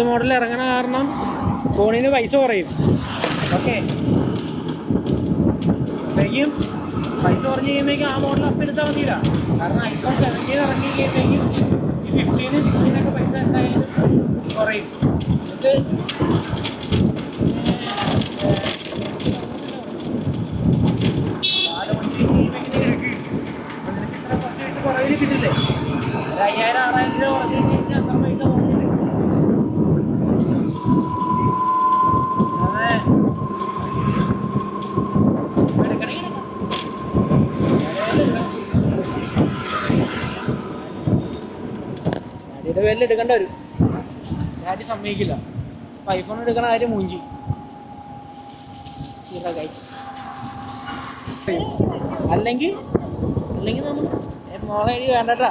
Model ഇറങ്ങണ കാരണം ഫോണിന് പൈസ കുറയും. ഓക്കെ, അപ്പോഴേക്കും പൈസ കുറഞ്ഞ് കഴിയുമ്പോഴേക്കും ആ മോഡൽ അപ്പം എടുത്താൽ മതിയില്ല. കാരണം iPhone 17 ഇറങ്ങി കഴിയുമ്പോഴേക്കും ഈ 15, 16 പൈസ എന്തായാലും കുറയും. എന്നിട്ട് ഇത്ര കുറച്ച് പൈസ കുറവിന് കിട്ടില്ലേ? 5000-6000 രൂപ കുറഞ്ഞ് കഴിഞ്ഞാൽ അത്ര പൈസ കുറഞ്ഞില്ലേ? ഡാഡിയുടെ പേരിൽ എടുക്കേണ്ട വരും. ഡാഡി സമ്മതിക്കില്ല. അപ്പം ഐഫോൺ എടുക്കണ കാര്യം മൂഞ്ചി. അല്ലെങ്കിൽ നമ്മൾ മോളെ ഐഡി വേണ്ടട്ടാ.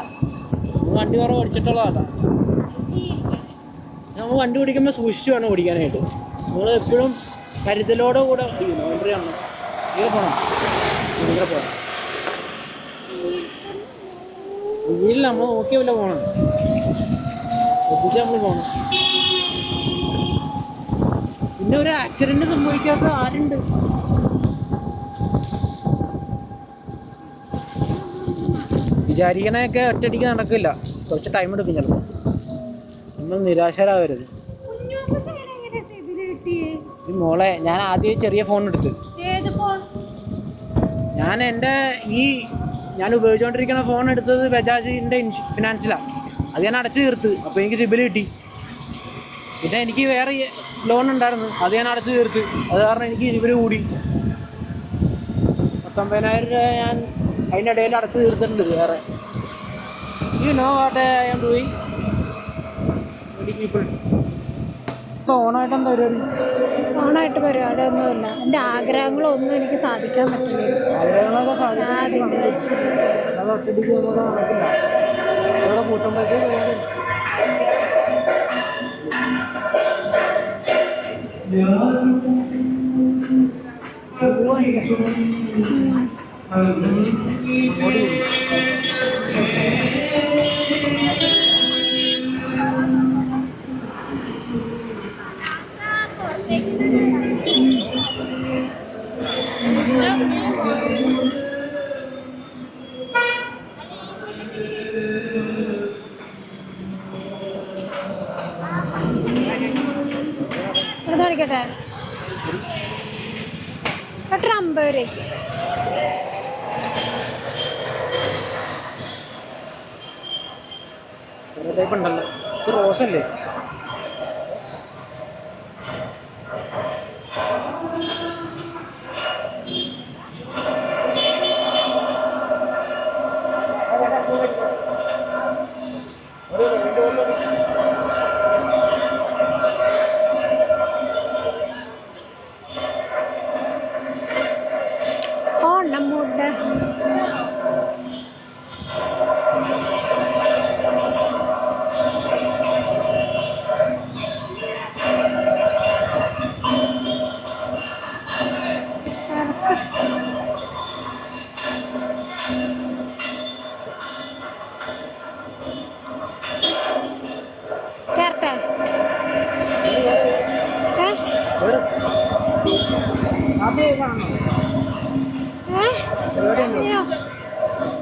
വണ്ടി വേറെ ഓടിച്ചിട്ടുള്ളതാ. നമ്മൾ വണ്ടി ഓടിക്കുമ്പോൾ സൂക്ഷിച്ച് വേണം ഓടിക്കാനായിട്ട്. നമ്മൾ എപ്പോഴും കരുതലോടെ കൂടെ എൻട്രി ആണ്. ഇവിടെ പോകണം, ഇവിടെ പോകണം. വീട്ടിൽ നമ്മൾ നോക്കിയല്ല പോകണം, ഒപ്പിച്ച് നമ്മൾ പോകണം. പിന്നെ ഒരു ആക്സിഡന്റ് സംഭവിക്കാത്ത ആരുണ്ട്? വിചാരിക്കണയൊക്കെ ഒറ്റയടിക്ക് നടക്കില്ല, കുറച്ച് ടൈം എടുക്കും ചിലപ്പോൾ. നമ്മൾ നിരാശരാകരുത്. മോളെ, ഞാൻ ആദ്യം ചെറിയ ഫോൺ എടുത്ത്, ഞാൻ ഉപയോഗിച്ചുകൊണ്ടിരിക്കുന്ന ഫോൺ എടുത്തത് ബജാജിൻ്റെ ഫിനാൻസിലാണ്. അത് ഞാൻ അടച്ചു തീർത്ത്. അപ്പോൾ എനിക്ക് സിബിൽ കിട്ടി. പിന്നെ എനിക്ക് വേറെ ലോൺ ഉണ്ടായിരുന്നു, അത് ഞാൻ അടച്ചു തീർത്ത്. അത് കാരണം എനിക്ക് സിബിൽ കൂടി. 19,000 രൂപ ഞാൻ അതിനിടയിൽ അടച്ചു തീർത്തിട്ടുണ്ട്. വേറെ you know what I am doing people. ഇപ്പോൾ ഓണായിട്ട് എന്താ പരിപാടി? ഓണായിട്ട് പരിപാടിയൊന്നുമില്ല. എൻ്റെ ആഗ്രഹങ്ങളൊന്നും എനിക്ക് സാധിക്കാൻ പറ്റില്ല. ആഗ്രഹങ്ങളൊക്കെ സാധിക്കില്ല. കൂട്ടുമ്പോഴത്തേക്ക് കാണിക്കട്ടെ. 50 രൂപയ്ക്ക് ഉണ്ടല്ലോ. ഇത് റോസല്ലേ?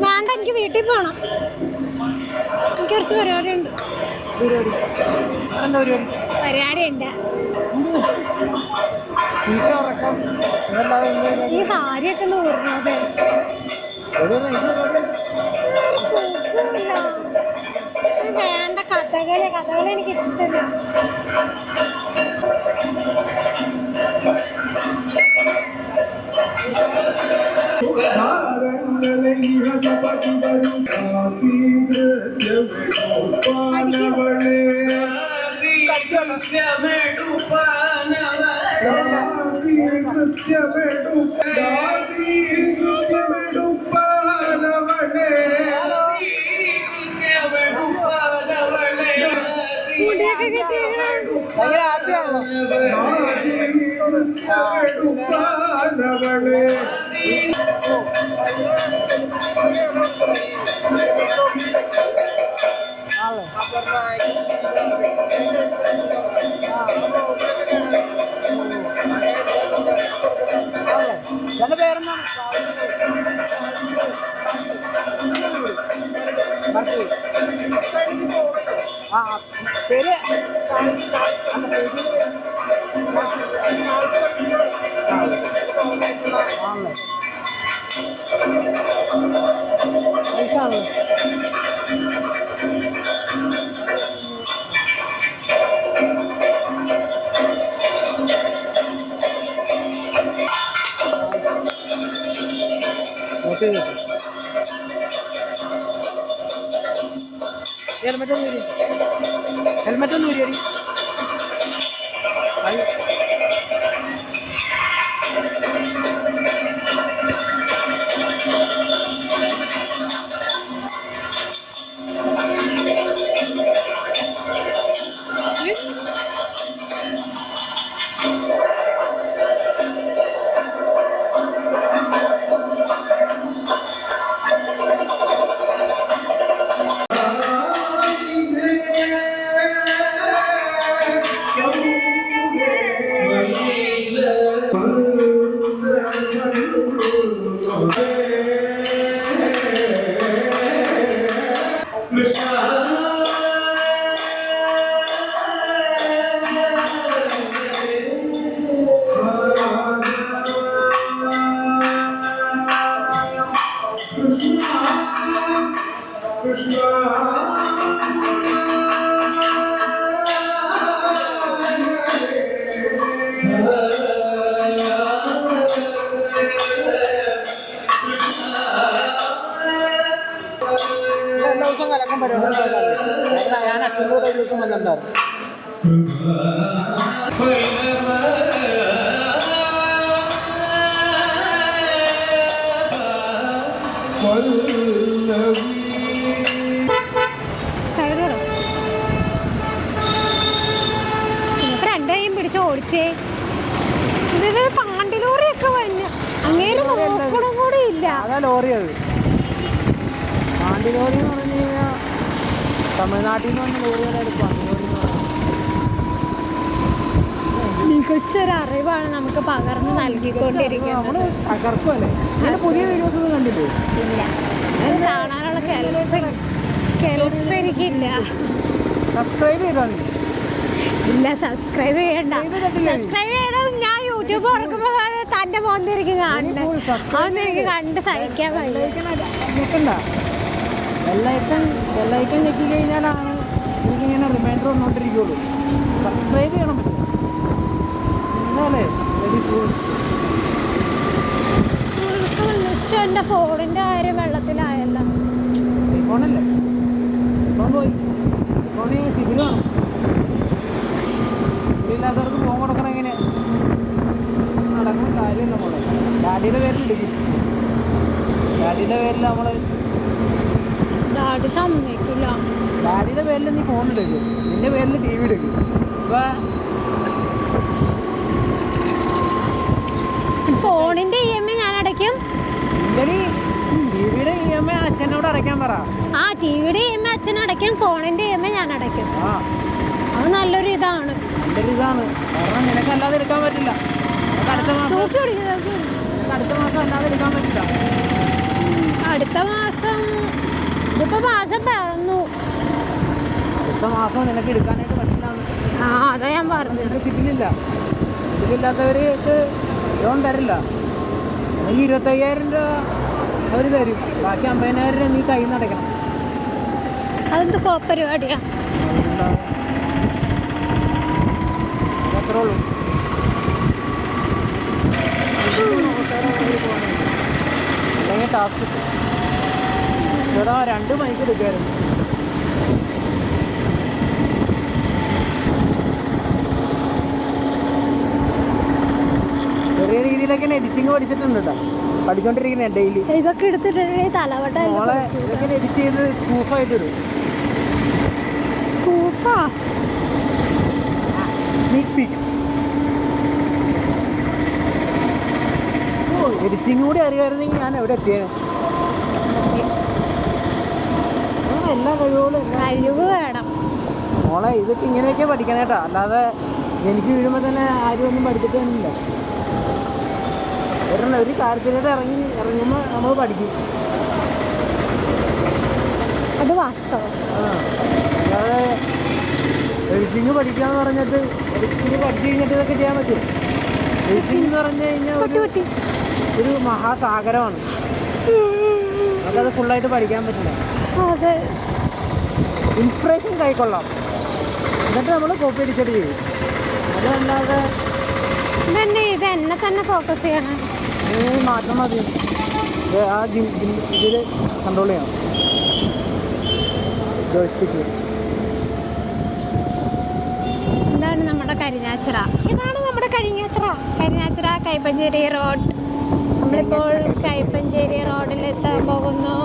വേണ്ട, എനിക്ക് വീട്ടിൽ പോകണം. എനിക്ക് കുറച്ച് പരിപാടി ഉണ്ട്. ഈ സാരിയൊക്കെ ഒന്ന് ഊർന്നത് വേണ്ട. കഥകളി എനിക്ക് ഇഷ്ടമില്ല. മുടിയൊക്കെ ഭയങ്കര ഹാപ്പിയാണോ? എന്റെ പേരെന്താണ്? ആ പേര് ആണല്ലേ ഹെൽമെറ്റ് ഒന്നും വരി ദിവസം കലക്കം പരിപാടി ഞാൻ അച്ഛനോട് ഒരു ദിവസം വന്നിട്ടുണ്ടായിരുന്നു. രണ്ടേയും പിടിച്ച് ഓടിച്ചേ. ഇത് പാണ്ടി ലോറിയൊക്കെ വന്നു അങ്ങനെ നോക്കണം കൂടി ഇല്ല. അതാ ലോറി. അത് പാണ്ടി ലോറി എന്ന് പറഞ്ഞു കഴിഞ്ഞാൽ തമിഴ്നാട്ടിൽ നിന്ന് വന്ന ലോറികളാണ് പാണ്ടി ലോറി എന്ന് പറയുന്നത്. മികച്ചൊരറിവാണ് നമുക്ക് പകർന്ന് നൽകിക്കൊണ്ടിരിക്കുന്നത്. തകർക്കുമല്ലേ? പുതിയ വീഡിയോസ് ഒന്നും കണ്ടില്ലേ? ഇല്ല, അത് കാണാനുള്ള കെൽപ്പ് എനിക്കില്ല. സബ്സ്ക്രൈബ് ചെയ്താൽ മതി. ഇല്ല, സബ്സ്ക്രൈബ് ചെയ്യണ്ട. സബ്സ്ക്രൈബ് ചെയ്താൽ ഞാൻ യൂട്യൂബ് തുറക്കുമ്പോൾ തൻ്റെ മോന്തിരിക്കും കാണുന്നത്. അതൊന്നും എനിക്ക് കണ്ട് സഹിക്കാൻ പറ്റില്ല. ബെല്ലൈക്കൺ ഞെക്കി കഴിഞ്ഞാലാണ് എനിക്കിങ്ങനെ റിമൈൻഡർ വന്നുകൊണ്ടിരിക്കുകയുള്ളൂ. സബ്സ്ക്രൈബ് ചെയ്യണം. പറ്റില്ല എന്നാലേ വെരി ഗുഡ്. എൻ്റെ ഫോണിൻ്റെ കാര്യം വെള്ളത്തിലായല്ല. ഫോണല്ലേ? ഫോൺ പോയി. ഫോണിൽ സിബിൽ വേണം. സിബിലില്ലാത്തവർക്ക് ഫോൺ കൊടുക്കണം. എങ്ങനെയാണ് നടക്കുന്ന കാര്യം? നമ്മൾ ഡാഡിയുടെ പേരിൽ എടുക്കും. ഡാഡിയുടെ പേരിൽ നമ്മൾ ഡാഡി സമ്മതിക്കില്ല. ഡാഡിയുടെ പേരിൽ നീ ഫോൺ എടുക്കും, നിന്റെ പേരിൽ ടി വി എടുക്കും. ഫോണിന്റെ EMI ഞാൻ അടയ്ക്കും. ടിവിയുടെ EMI അച്ഛനോട് അടയ്ക്കാൻ പറ. ആ, ടിവിയുടെ EMI അച്ഛൻ അടയ്ക്കും, ഫോണിന്റെ EMI ഞാൻ അടയ്ക്കും. അത് നല്ലൊരു ഇതാണ്. കാരണം നിനക്ക് അല്ലാതെ എടുക്കാൻ പറ്റില്ല. അടുത്ത മാസം അല്ലാതെ എടുക്കാൻ പറ്റില്ല. അടുത്ത മാസം ഇതിപ്പോ മാസം പിറന്നു. അടുത്ത മാസം നിനക്ക് എടുക്കാനായിട്ട് പറ്റില്ല. ആ, അതാ ഞാൻ പറഞ്ഞത്. സിബിലില്ല. സിബിലില്ലാത്തവർക്ക് ലോൺ തരില്ല. അല്ലെങ്കിൽ 25,000 രൂപ അവർ തരും. ബാക്കി 50,000 രൂപ നീ കയ്യിൽ നിന്ന് അടയ്ക്കണം. അതെന്ത് കോപ്പരിപാടിയാ? അത്രേ ഉള്ളൂ. അല്ലെങ്കിൽ ടാസ്ക് ഇവിടെ 2 മണിക്ക് എടുക്കായിരുന്നു. ഇതിലൊക്കെ എഡിറ്റിങ് പഠിച്ചിട്ടുണ്ട് കേട്ടോ, പഠിച്ചോണ്ടിരിക്കുന്നേ ഡെയിലി. ഇതൊക്കെ എടുത്തിട്ടുണ്ടെങ്കിൽ തലവട്ട മോളെ ഇതൊക്കെ എഡിറ്റ് ചെയ്ത് സ്കൂഫായിട്ട് ഇടും. സ്കൂഫാ എഡിറ്റിംഗ് കൂടി അറിയാമായിരുന്നെങ്കിൽ ഞാൻ എവിടെ എത്തിയത്. എല്ലാ കഴിവുകളും കഴിവ് വേണം മോളെ. ഇതൊക്കെ ഇങ്ങനെയൊക്കെ പഠിക്കണം കേട്ടോ, അല്ലാതെ എനിക്ക് വീഴുമ്പോൾ തന്നെ ആരും ഒന്നും പഠിച്ചിട്ടൊന്നുമില്ല. ഒരു കാര്യത്തിലോട്ട് ഇറങ്ങുമ്പോൾ നമ്മൾ പഠിക്കും. അത് വാസ്തവം. അല്ലാതെ എഡിറ്റിംഗ് പഠിക്കാന്ന് പറഞ്ഞിട്ട് എഡിറ്റിംഗ് പഠിച്ചു കഴിഞ്ഞിട്ട് ഇതൊക്കെ ചെയ്യാൻ പറ്റും. എഡിറ്റിംഗ് എന്ന് പറഞ്ഞു കഴിഞ്ഞാൽ ഒരു മഹാസാഗരമാണ്, നമുക്കത് ഫുള്ളായിട്ട് പഠിക്കാൻ പറ്റില്ല. അതെ, ഇൻസ്പിറേഷൻ കൈക്കൊള്ളാം, എന്നിട്ട് നമ്മൾ കോപ്പി അടിച്ചിട്ട് ചെയ്യും. അതല്ലാതെ ഇത് എന്നെ തന്നെ ഫോക്കസ് ചെയ്യണം. മാറ്റം മതി, ആ ഇതിൽ കൺട്രോൾ ചെയ്യണം ജോയ്സ്റ്റിക്ക്. ഇതാണ് നമ്മുടെ കരിഞ്ഞാച്ചിറ. ഇതാണ് നമ്മുടെ കരിഞ്ഞാച്ചിറ കൈപ്പഞ്ചേരി റോഡ്. നമ്മളിപ്പോൾ കൈപ്പഞ്ചേരി റോഡിൽ എത്താൻ പോകുന്നു.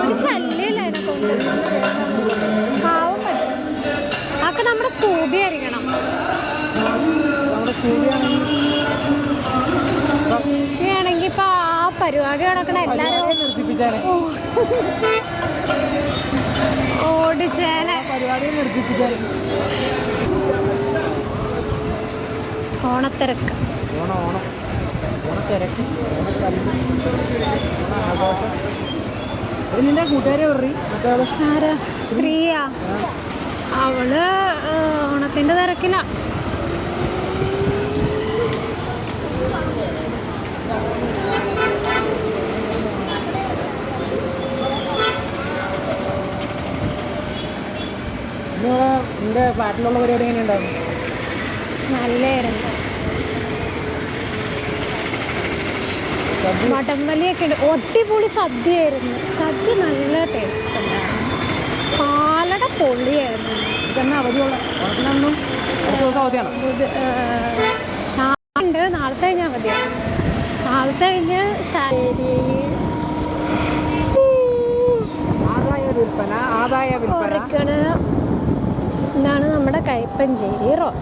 ഒരു ശല്യമില്ല അതിനെ കൊണ്ട്. പാവം പറ്റും. അതൊക്കെ നമ്മുടെ സ്കൂബി ആയിരിക്കണം. സ്കൂബി ആണെങ്കിൽ ഇപ്പൊ ആ പരിപാടി നടക്കണ എല്ലാരും ഓടിച്ചേനെ. ഓണത്തിരക്ക് നിന്റെ കൂട്ടുകാരെ ആരാ? ശ്രീയാ. അവള് ഓണത്തിന്റെ തിരക്കില. നിന്റെ ഫ്ലാറ്റിലുള്ള പരിപാടി എങ്ങനെയുണ്ടാവും? നല്ലായിരുന്നു. വടംവലിയൊക്കെ ഉണ്ട്. ഒട്ടിപ്പൊളി സദ്യയായിരുന്നു. സദ്യ നല്ല ടേസ്റ്റ് ഉണ്ടായിരുന്നു. പാലട പൊള്ളിയായിരുന്നു. ഇതെന്നാ അവധിയുള്ള ഓണത്തിനൊന്നും അവധിയാണ്. നാളുണ്ട്, നാളത്തെ കഴിഞ്ഞാൽ അവധിയാണ്. നാളത്തെ കഴിഞ്ഞ് ഇതാണ് നമ്മുടെ കൈപ്പഞ്ചേരി റോഡ്.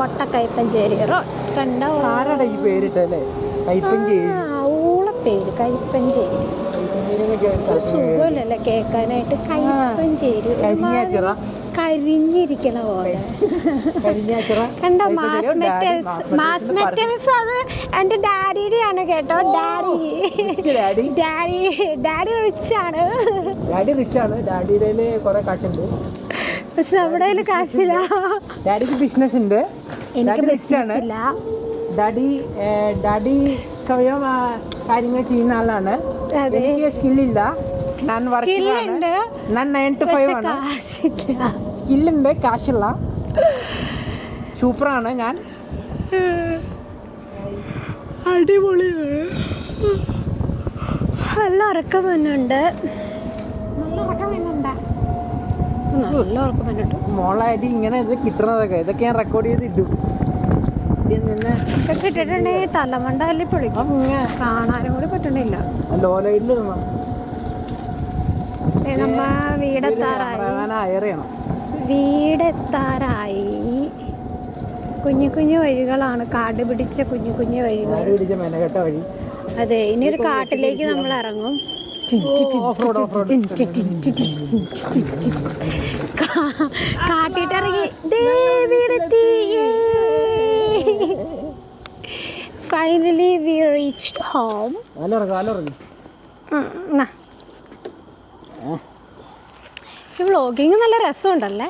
കൊട്ട കൈപ്പഞ്ചേരി റോഡ് കണ്ട ഊളപ്പേര് കൈപ്പഞ്ചേരി. സുഖമല്ലല്ലേ കേൾക്കാനായിട്ട്. കൈപ്പഞ്ചേരി കരിഞ്ഞിരിക്കണ പോലെ കണ്ടോ. മാസ് മെറ്റൽസ് അത് എൻ്റെ ഡാഡിയുടെ ആണ് കേട്ടോ. ഡാഡി റിച്ചാണ്. പക്ഷെ നമ്മുടെ കയ്യിൽ കാശില്ല. ഡാഡിക്ക് ബിസിനസ് ഉണ്ട്. എനിക്ക് ബിസിനസ് ഇല്ല. ഡാഡി സ്വയം കാര്യങ്ങൾ ചെയ്യുന്ന ആളാണ്. എനിക്ക് സ്കില്ലില്ല. ഞാൻ വർക്കിംഗ്, ഞാൻ 9 to 5 ആണ്. സ്കില്ലുണ്ട്, കാശില്ല. സൂപ്പറാണ് ഞാൻ. അടിപൊളിയാണ്. നല്ല ഉറക്കം വന്നുണ്ട്. നല്ല ഉറക്കം വന്നിട്ട് മോളായിട്ട് ഇങ്ങനെ ഇത് കിട്ടണതൊക്കെ ഇതൊക്കെ ഞാൻ റെക്കോർഡ് ചെയ്ത് ഇടും. ഇതൊക്കെ ഇട്ടിട്ടുണ്ടെങ്കിൽ തലമണ്ട തല്ലി പൊളിക്കും. കാണാനും കൂടി പറ്റണില്ല. ലോ ലൈറ്റിൽ നമ്മ വീടെത്താറായി. കുഞ്ഞു കുഞ്ഞു വഴികളാണ്, കാട് പിടിച്ച കുഞ്ഞു കുഞ്ഞു വഴികൾ. വഴി. അതെ, ഇനി ഒരു കാട്ടിലേക്ക് നമ്മൾ ഇറങ്ങും. കാട്ടിട്ടിറങ്ങി വീടെത്തി. Finally we reached home. ഈ വ്ളോഗിങ് നല്ല രസമുണ്ടല്ലേ.